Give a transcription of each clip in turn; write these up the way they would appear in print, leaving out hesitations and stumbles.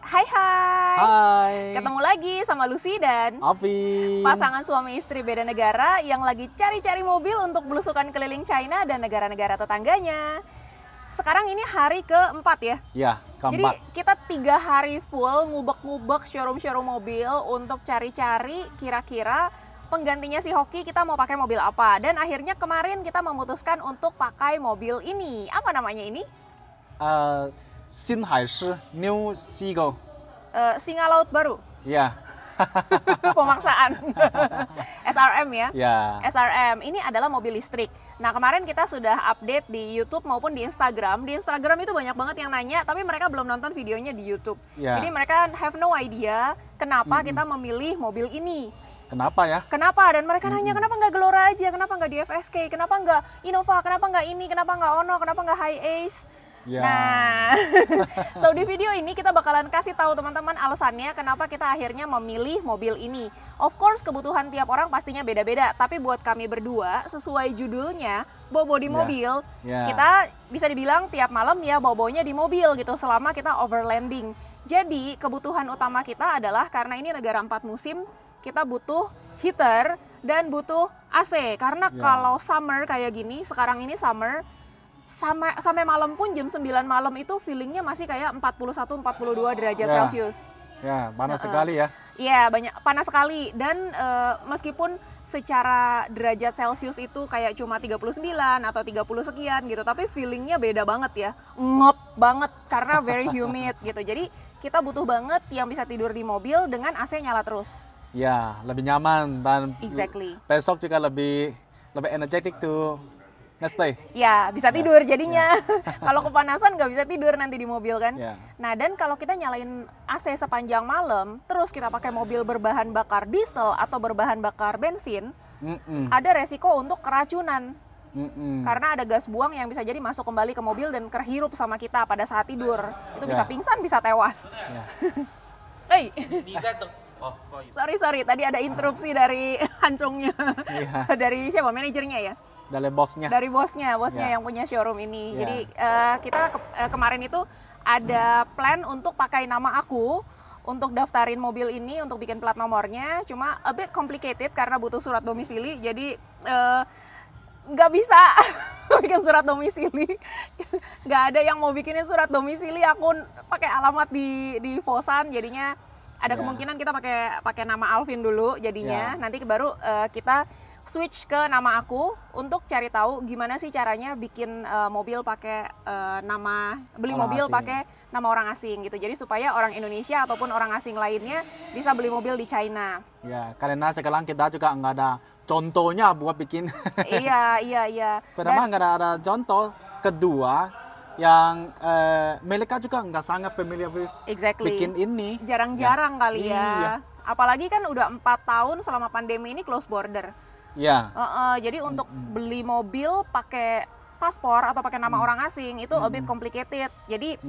Hai hai. Hai. Ketemu lagi sama Lucy dan Avi. pasangan suami istri beda negara yang lagi cari-cari mobil untuk belusukan keliling China dan negara-negara tetangganya. Sekarang ini hari keempat ya? Ya, Jadi keempat. kita 3 hari full ngubek-ngubek showroom-showroom mobil untuk cari-cari kira-kira penggantinya si Hoki kita mau pakai mobil apa. Dan akhirnya kemarin kita memutuskan untuk pakai mobil ini. Apa namanya ini? Xinhaishi New Seagull. Singa Laut Baru. Ya. Pemaksaan. SRM ya? Ya. SRM ini adalah mobil listrik. Nah kemarin kita sudah update di YouTube maupun di Instagram. Di Instagram itu banyak banget yang nanya, tapi mereka belum nonton videonya di YouTube. Ya. Jadi mereka have no idea kenapa kita memilih mobil ini. Kenapa ya? Kenapa? Dan mereka nanya kenapa nggak Gelora aja, kenapa nggak DFSK, kenapa nggak Innova, kenapa nggak ini, kenapa nggak Ono, kenapa nggak Hiace. Ya. Nah, so di video ini kita bakalan kasih tahu teman-teman alasannya kenapa kita akhirnya memilih mobil ini. Of course kebutuhan tiap orang pastinya beda-beda, tapi buat kami berdua sesuai judulnya bobo di mobil, kita bisa dibilang tiap malam ya bobonya di mobil gitu selama kita overlanding. Jadi kebutuhan utama kita adalah karena ini negara 4 musim, kita butuh heater dan butuh AC. Karena kalau summer kayak gini, sekarang ini summer, sampai malam pun jam 9 malam itu feelingnya masih kayak 41-42 derajat Celcius. Ya, panas sekali ya. Iya, banyak panas sekali. Dan meskipun secara derajat Celcius itu kayak cuma 39 atau 30 sekian gitu, tapi feelingnya beda banget ya. Ngop banget karena very humid gitu. Jadi kita butuh banget yang bisa tidur di mobil dengan AC nyala terus. Ya, lebih nyaman dan besok juga lebih energetic to next day. Ya, bisa tidur jadinya. Kalau kepanasan nggak bisa tidur nanti di mobil kan. Nah, dan kalau kita nyalain AC sepanjang malam, terus kita pakai mobil berbahan bakar diesel atau berbahan bakar bensin, ada resiko untuk keracunan. Karena ada gas buang yang bisa jadi masuk kembali ke mobil dan terhirup sama kita pada saat tidur. Itu bisa pingsan, bisa tewas. Hey. Sorry, tadi ada interupsi dari hancungnya. Dari siapa? Manajernya ya? Dari bosnya. Dari bosnya yang punya showroom ini. Jadi kita kemarin itu ada plan untuk pakai nama aku untuk daftarin mobil ini, untuk bikin plat nomornya. Cuma a bit complicated karena butuh surat domisili. Jadi nggak bisa bikin surat domisili. Nggak ada yang mau bikinin surat domisili. Aku pakai alamat di Fosan. Jadinya ada kemungkinan kita pakai nama Alvin dulu. Jadinya nanti baru kita switch ke nama aku untuk cari tahu gimana sih caranya bikin mobil pakai beli mobil pakai nama orang asing gitu. Jadi supaya orang Indonesia ataupun orang asing lainnya bisa beli mobil di China. Ya, karena sekarang kita juga nggak ada contohnya buat bikin. Iya. Pertama nggak ada contoh. Kedua, yang mereka juga nggak sangat familiar with bikin ini. Jarang-jarang kali ya. Apalagi kan udah 4 tahun selama pandemi ini close border. Jadi untuk beli mobil pakai paspor atau pakai nama orang asing itu a bit complicated. Jadi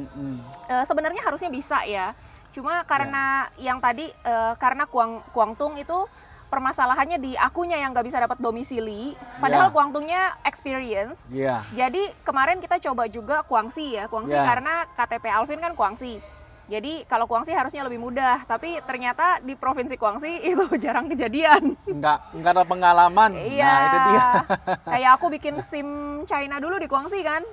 sebenarnya harusnya bisa ya. Cuma karena yang tadi karena Guangdong itu permasalahannya di akunya yang nggak bisa dapat domisili. Padahal Guangdongnya experience. Jadi kemarin kita coba juga Guangxi ya. Guangxi karena KTP Alvin kan Guangxi. Jadi kalau Guangxi harusnya lebih mudah, tapi ternyata di provinsi Guangxi itu jarang kejadian. Nggak ada pengalaman. Iya. Nah, itu dia. Kayak aku bikin SIM China dulu di Guangxi kan.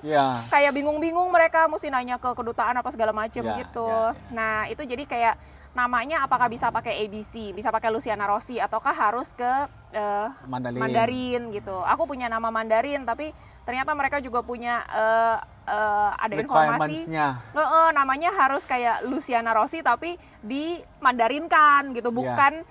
Kayak bingung-bingung mereka mesti nanya ke kedutaan apa segala macam gitu. Nah itu jadi kayak namanya apakah bisa pakai ABC, bisa pakai Luciana Rossi, ataukah harus ke Mandarin gitu. Aku punya nama Mandarin, tapi ternyata mereka juga punya ada informasi namanya harus kayak Luciana Rossi tapi di Mandarinkan gitu, bukan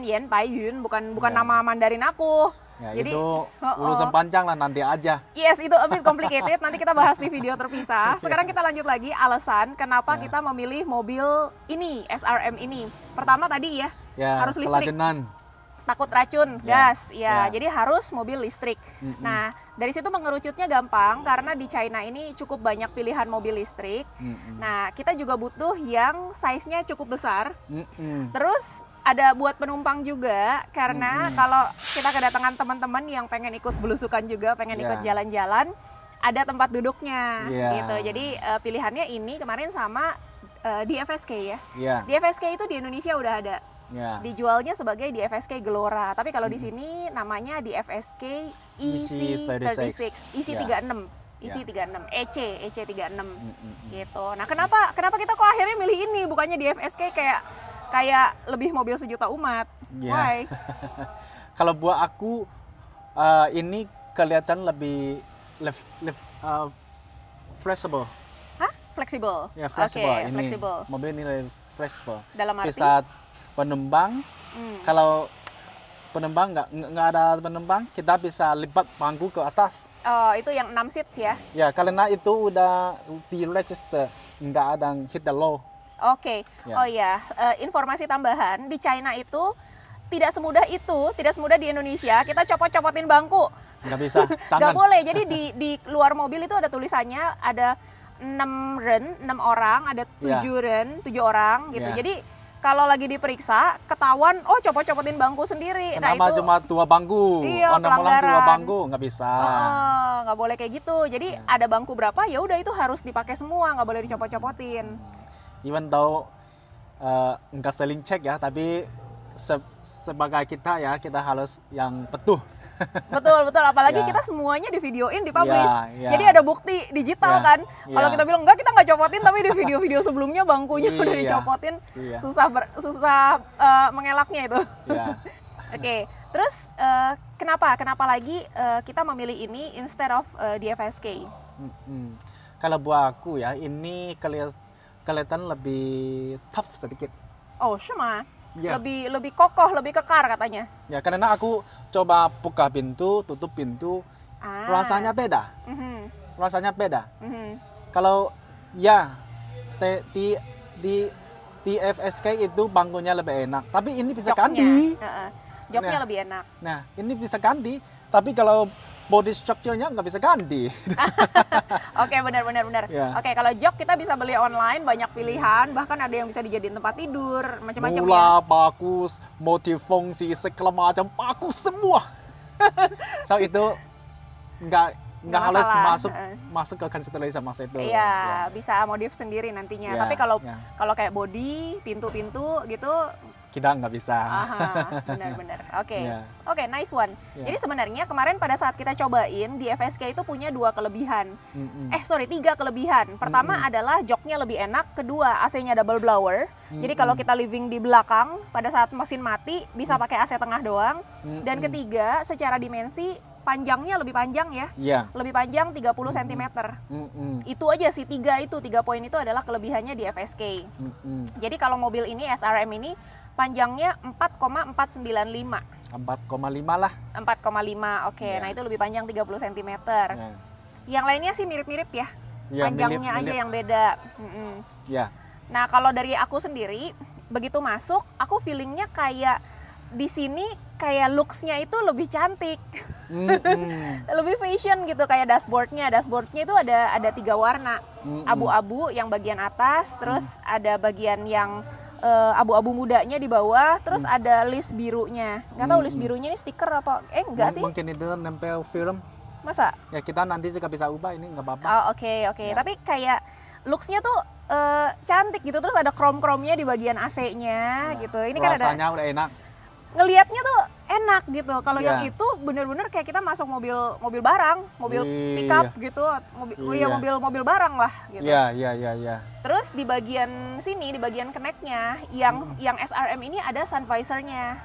Yan Pai Yun, bukan nama Mandarin aku. Jadi itu urusan panjang lah nanti aja. Yes, itu a bit complicated. Nanti kita bahas di video terpisah. Sekarang kita lanjut lagi alasan kenapa kita memilih mobil ini, SRM ini. Pertama tadi harus listrik. Takut racun, gas. Jadi harus mobil listrik. Nah, dari situ mengerucutnya gampang karena di China ini cukup banyak pilihan mobil listrik. Nah, kita juga butuh yang size-nya cukup besar. Terus ada buat penumpang juga karena kalau kita kedatangan teman-teman yang pengen ikut belusukan juga, pengen ikut jalan-jalan, ada tempat duduknya gitu. Jadi pilihannya ini kemarin sama DFSK ya. Yeah. DFSK itu di Indonesia udah ada. Yeah. Dijualnya sebagai DFSK Gelora, tapi kalau di sini namanya DFSK EC36, EC36, EC36, EC36 gitu. Nah, kenapa kita kok akhirnya milih ini bukannya DFSK kayak lebih mobil sejuta umat? Why? Kalau buat aku ini kelihatan lebih flexible. Hah? Fleksibel? Ya, fleksibel. Okay, ini fleksibel. mobil ini lebih fleksibel. Dalam arti? Bisa penembang. Kalau penembang nggak ada penembang, kita bisa lipat bangku ke atas. Oh, itu yang 6 seats ya? Ya, karena itu udah di register, nggak ada yang hit the law. Oke. Oh ya, informasi tambahan, di China itu tidak semudah di Indonesia, kita copot-copotin bangku. Nggak bisa, jangan. Nggak boleh, jadi di luar mobil itu ada tulisannya, ada 6 orang, ada 7 7 orang gitu. Jadi kalau lagi diperiksa, ketahuan, oh copot-copotin bangku sendiri. Kenapa nah, itu cuma 2 bangku? Iya, pelanggaran 2 bangku, nggak bisa. Nggak boleh kayak gitu. Jadi ada bangku berapa, ya udah itu harus dipakai semua, nggak boleh dicopot-copotin. Even though nggak saling cek ya, tapi sebagai kita harus yang betul. Betul, apalagi kita semuanya di videoin, dipublish. Jadi ada bukti digital kan. Kalau kita bilang enggak, kita nggak copotin, tapi di video-video sebelumnya bangkunya udah dicopotin. Susah mengelaknya itu. Oke, terus kenapa lagi kita memilih ini instead of DFSK? Kalau buat aku ya, ini kelihatan lebih tough sedikit. Oh, sama. Lebih kokoh, lebih kekar katanya. Ya, karena aku coba buka pintu, tutup pintu, rasanya beda. Rasanya beda. Kalau di FSK itu bangkunya lebih enak, tapi ini bisa ganti. Joknya lebih enak. Nah, ini bisa ganti, tapi kalau body structure-nya nggak bisa ganti. Oke, benar. Oke, kalau jok kita bisa beli online, banyak pilihan, bahkan ada yang bisa dijadiin tempat tidur, macam-macam ya. Mula, bagus, multifungsi, segala macam, bagus semua. So itu nggak harus masuk ke konsiderasi masa itu. Iya, bisa modif sendiri nantinya. Tapi kalau kayak body, pintu-pintu gitu, kita nggak bisa. Benar. Oke, nice one. Jadi sebenarnya kemarin pada saat kita cobain, di FSK itu punya 2 kelebihan. 3 kelebihan. Pertama adalah joknya lebih enak. Kedua, AC-nya double blower. Jadi kalau kita living di belakang, pada saat mesin mati bisa pakai AC tengah doang. Dan ketiga, secara dimensi panjangnya lebih panjang ya. Lebih panjang 30 cm. Itu aja sih, 3 poin itu adalah kelebihannya di FSK. Jadi kalau mobil ini, SRM ini, panjangnya 4,495. 4,5 lah. 4,5, oke. Nah itu lebih panjang 30 cm. Yang lainnya sih mirip-mirip ya. Panjangnya aja yang beda. Nah kalau dari aku sendiri, begitu masuk, aku feelingnya kayak di sini kayak looks-nya itu lebih cantik. Lebih fashion gitu, kayak dashboardnya itu ada 3 warna. Abu-abu yang bagian atas, terus ada bagian yang abu-abu mudanya di bawah, terus ada list birunya. Nggak tahu list birunya ini stiker apa? Enggak sih. Mungkin itu nempel film. Masa? Ya kita nanti juga bisa ubah, ini nggak apa-apa. Oh, oke. Tapi kayak looks-nya tuh cantik gitu, terus ada chrome-chrome-nya di bagian AC-nya gitu. Ini kan ada. Rasanya udah enak. Ngelihatnya tuh enak gitu. Kalau yang itu bener-bener kayak kita masuk mobil barang, mobil pickup gitu, mobil barang lah gitu. Iya. Terus di bagian sini, di bagian connect-nya, yang SRM ini ada sun visor-nya.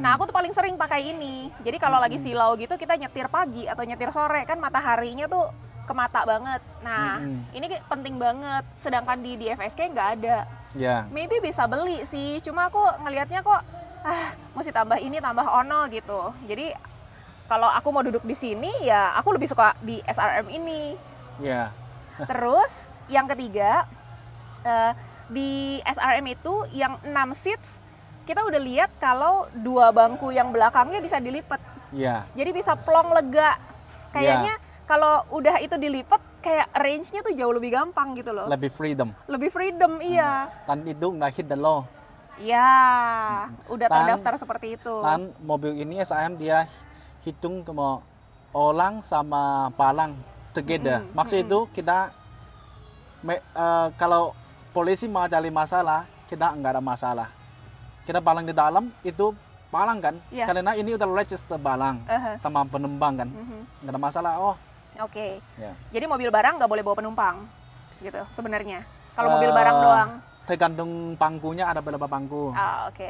Nah, aku tuh paling sering pakai ini. Jadi kalau lagi silau gitu, kita nyetir pagi atau nyetir sore, kan mataharinya tuh ke mata banget. Nah, ini penting banget. Sedangkan di FSK nggak ada. Maybe bisa beli sih, cuma aku ngelihatnya kok mesti tambah ini, tambah ono gitu. Jadi kalau aku mau duduk di sini, ya aku lebih suka di SRM ini. Terus yang ketiga, di SRM itu yang 6 seats, kita udah lihat kalau 2 bangku yang belakangnya bisa dilipat. Jadi bisa plong lega. Kayaknya kalau udah itu dilipat, kayak range-nya tuh jauh lebih gampang gitu loh. Lebih freedom, iya. Dan itu nggak hit the law. Ya, udah terdaftar seperti itu. Dan mobil ini SRM dia hitung kemo orang sama barang together. Maksud itu kita kalau polisi mau cari masalah, kita nggak ada masalah. Kita balang di dalam itu balang kan, karena ini udah register balang sama penumpang kan, nggak ada masalah. Oh, oke. Jadi mobil barang nggak boleh bawa penumpang, gitu sebenarnya. Kalau mobil barang doang. Tergantung bangkunya, ada beberapa bangku. Oke.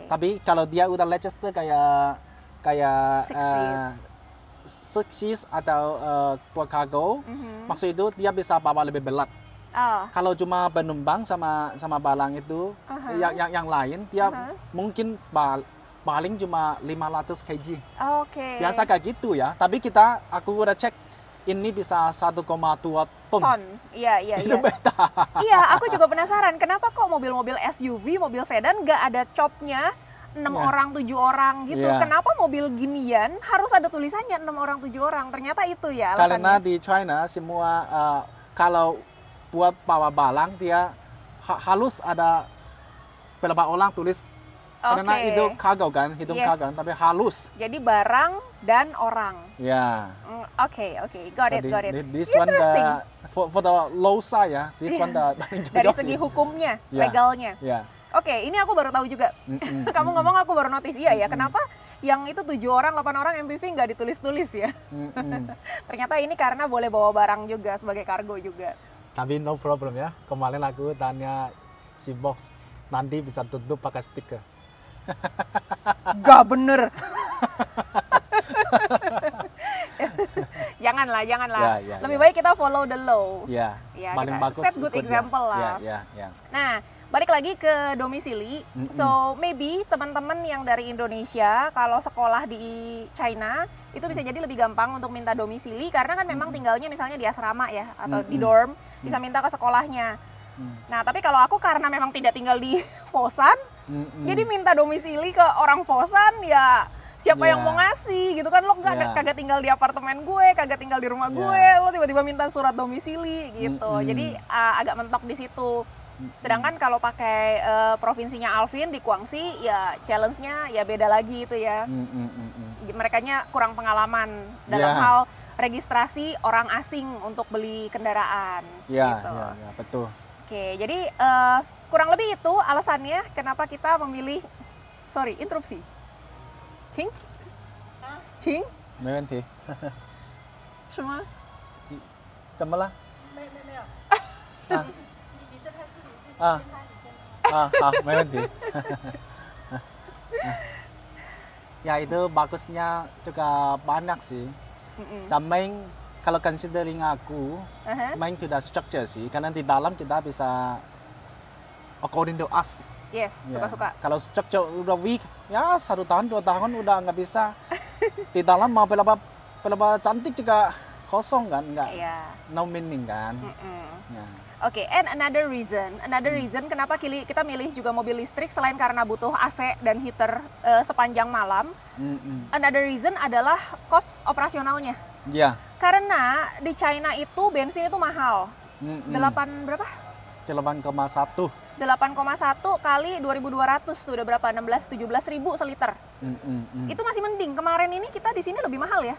Tapi kalau dia udah register kayak six seats atau buat cargo, maksud itu dia bisa bawa lebih berat. Kalau cuma penumpang sama balang itu, yang lain dia mungkin paling cuma 500 kg. Biasa kayak gitu ya. Tapi aku udah cek ini bisa 1,2 ton. Iya. Iya, aku juga penasaran kenapa kok mobil-mobil SUV, mobil sedan nggak ada copnya 6 orang, 7 orang gitu. Kenapa mobil ginian harus ada tulisannya 6 orang, 7 orang? Ternyata itu ya alasannya. Karena di China semua kalau buat bawa balang dia harus ada beberapa orang tulis. Karena itu cargo kan, cargo, tapi halus. Jadi barang dan orang. Oke, got it. This one for the low side ya, this one dari segi hukumnya, legalnya. Oke, ini aku baru tahu juga. Kamu ngomong aku baru notice, iya ya. Kenapa yang itu 7 orang, 8 orang MPV nggak ditulis-tulis ya? Ternyata ini karena boleh bawa barang juga sebagai kargo juga. Tapi no problem ya. Kemarin aku tanya si box, nanti bisa tutup pakai stiker. Gak bener. Janganlah. Lebih baik kita follow the law. Paling bagus. Set good example lah. Nah, balik lagi ke domisili. So maybe teman-teman yang dari Indonesia kalau sekolah di China itu bisa jadi lebih gampang untuk minta domisili karena kan memang tinggalnya misalnya di asrama ya atau di dorm, bisa minta ke sekolahnya. Nah, tapi kalau aku karena memang tidak tinggal di Fosan, jadi minta domisili ke orang Fosan ya siapa yang mau ngasih gitu kan, lo kagak tinggal di apartemen gue, kagak tinggal di rumah gue, lo tiba-tiba minta surat domisili gitu. Jadi agak mentok di situ. Sedangkan kalau pakai provinsinya Alvin di Guangxi ya challenge-nya ya beda lagi itu ya. Merekanya kurang pengalaman dalam hal registrasi orang asing untuk beli kendaraan. Gitu. Betul. Oke, jadi kurang lebih itu alasannya kenapa kita memilih, interupsi. Cing? 没问题。什么？怎么了？没有。你这拍视频，先拍你先。好，没问题。Ya itu bagusnya juga banyak sih. Dan main kalau considering aku, main tidak structure sih, karena di dalam kita bisa according to us. Yes, suka-suka. Kalau structure udah weak, ya 1 tahun 2 tahun udah nggak bisa. Di dalam mau pelaba cantik juga kosong kan, nggak, no meaning kan. Oke, and another reason kenapa kita milih juga mobil listrik selain karena butuh AC dan heater sepanjang malam. Another reason adalah cost operasionalnya. Karena di China itu bensin itu mahal. 8,1 kali 2.200 tuh udah berapa? 16-17 ribu seliter. Itu masih mending. Kemarin ini kita di sini lebih mahal ya?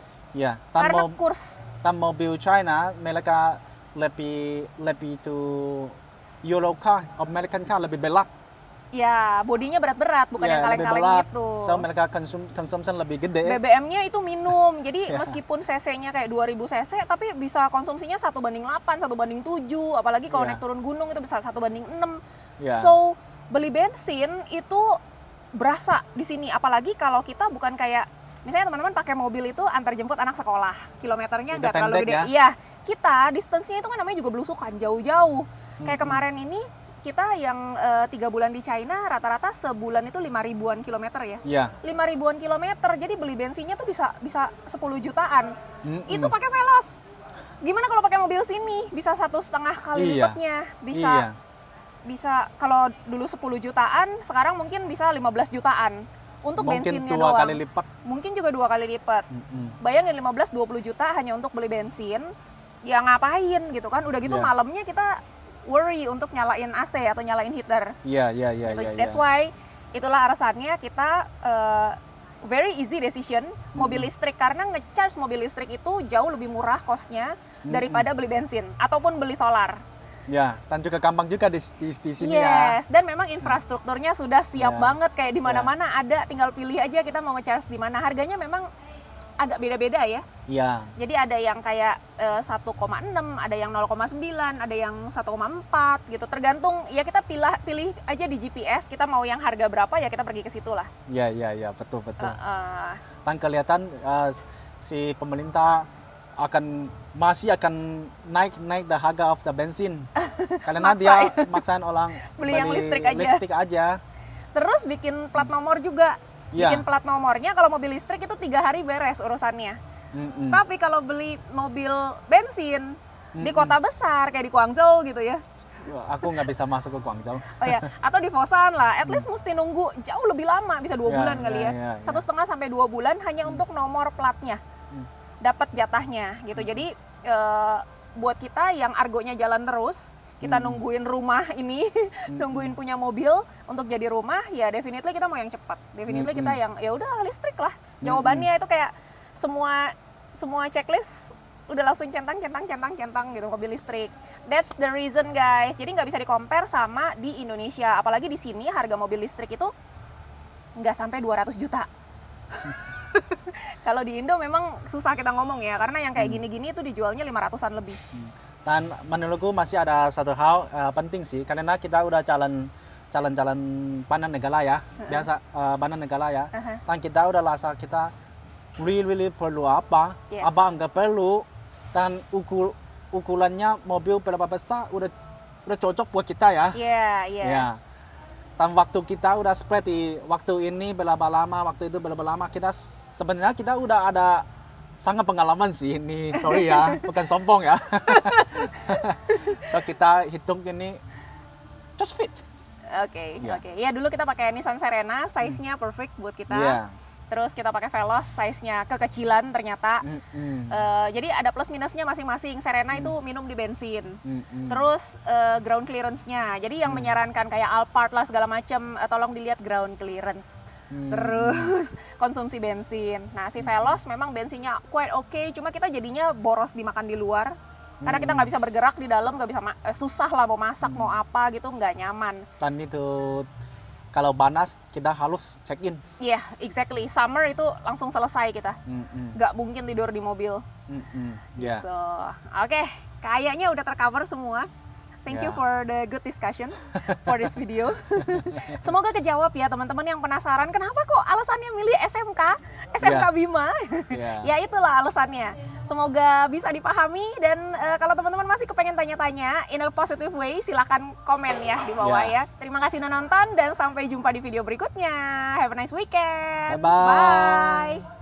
Karena kurs. Mobil China mereka lebih to Euro car, American car lebih berat. Ya, bodinya berat-berat, bukan yang kaleng-kaleng gitu. So mereka consumption lebih gede. BBM-nya itu minum, jadi meskipun cc-nya kayak 2000 cc, tapi bisa konsumsinya 1:8, 1:7, apalagi kalau naik turun gunung itu bisa 1:6. So beli bensin itu berasa di sini, apalagi kalau kita bukan kayak misalnya teman-teman pakai mobil itu antar jemput anak sekolah, kilometernya nggak terlalu gede. Iya, kita distance-nya itu kan namanya juga belusukan jauh-jauh. Kayak kemarin ini kita yang 3 bulan di China rata-rata sebulan itu 5.000-an kilometer ya. 5.000-an kilometer, jadi beli bensinnya tuh bisa 10 jutaan. Itu pakai Veloz. Gimana kalau pakai mobil sini? Bisa 1,5 kali lipatnya. Bisa kalau dulu 10 jutaan, sekarang mungkin bisa 15 jutaan. Untuk mungkin bensinnya doang. Mungkin 2 kali lipat. Mungkin juga 2 kali lipat. Bayangin 15-20 juta hanya untuk beli bensin. Ya ngapain gitu kan? Udah gitu malamnya kita worry untuk nyalain AC atau nyalain heater. Iya. That's why itulah alasannya kita very easy decision mobil listrik, karena ngecharge mobil listrik itu jauh lebih murah costnya daripada beli bensin ataupun beli solar. Ya, dan juga gampang juga di sini ya. Dan memang infrastrukturnya sudah siap banget, kayak di mana-mana ada, tinggal pilih aja kita mau nge-charge di mana. Harganya memang agak beda-beda ya. Iya. Jadi ada yang kayak 1,6, ada yang 0,9, ada yang 1,4 gitu. Tergantung ya, kita pilih aja di GPS, kita mau yang harga berapa ya kita pergi ke situ lah. Iya, betul. Dan kelihatan si pemerintah masih akan naik the harga of the bensin karena dia maksain orang beli yang listrik aja. Terus bikin plat nomor juga. Bikin plat nomornya kalau mobil listrik itu 3 hari beres urusannya. Tapi kalau beli mobil bensin di kota besar kayak di Guangzhou gitu ya, aku nggak bisa masuk ke Guangzhou. Oh ya, atau di Foshan lah, at least mesti nunggu jauh lebih lama, bisa 2 bulan kali ya. 1,5 sampai 2 bulan hanya untuk nomor platnya dapat jatahnya gitu. Jadi buat kita yang argonya jalan terus, kita nungguin rumah ini, nungguin punya mobil untuk jadi rumah, ya definitely kita mau yang cepat. Definitely kita yang ya udah listrik lah. Jawabannya itu kayak semua checklist udah langsung centang gitu, mobil listrik. That's the reason guys. Jadi nggak bisa di-compare sama di Indonesia. Apalagi di sini harga mobil listrik itu nggak sampai 200 juta. Kalau di Indo memang susah kita ngomong ya, karena yang kayak gini-gini itu dijualnya 500-an lebih. Dan menurutku masih ada satu hal penting sih, karena kita udah jalan panen negara ya, biasa panen negara ya. Dan kita udah rasa kita really perlu apa enggak perlu, dan ukurannya mobil berapa besar udah cocok buat kita ya. Iya. Dan waktu kita udah spread di waktu ini berapa lama, waktu itu berapa lama, kita sebenarnya kita udah ada sangat pengalaman sih ini, sorry ya, bukan sombong ya. So kita hitung ini just fit. Oke. Ya dulu kita pakai Nissan Serena, size-nya perfect buat kita. Terus kita pakai Veloz, size-nya kekecilan ternyata. Jadi ada plus minusnya masing-masing. Serena itu minum di bensin. Terus ground clearance-nya. Jadi yang menyarankan kayak Alphard lah segala macam, tolong dilihat ground clearance. Terus konsumsi bensin. Nah si Veloz memang bensinnya quite okay, cuma kita jadinya boros dimakan di luar. Karena kita nggak bisa bergerak di dalam, nggak bisa susah lah mau masak mau apa gitu, nggak nyaman. Dan itu kalau panas kita harus check in. Iya, exactly. Summer itu langsung selesai kita. Nggak mungkin tidur di mobil. Gitu. Oke, kayaknya udah tercover semua. Thank you for the good discussion for this video. Semoga kejawab ya teman-teman yang penasaran kenapa kok alasannya milih SMK Bima. Ya itulah alasannya. Semoga bisa dipahami, dan kalau teman-teman masih kepengen tanya-tanya in a positive way, silahkan komen ya di bawah ya. Terima kasih udah nonton dan sampai jumpa di video berikutnya. Have a nice weekend. Bye-bye. Bye.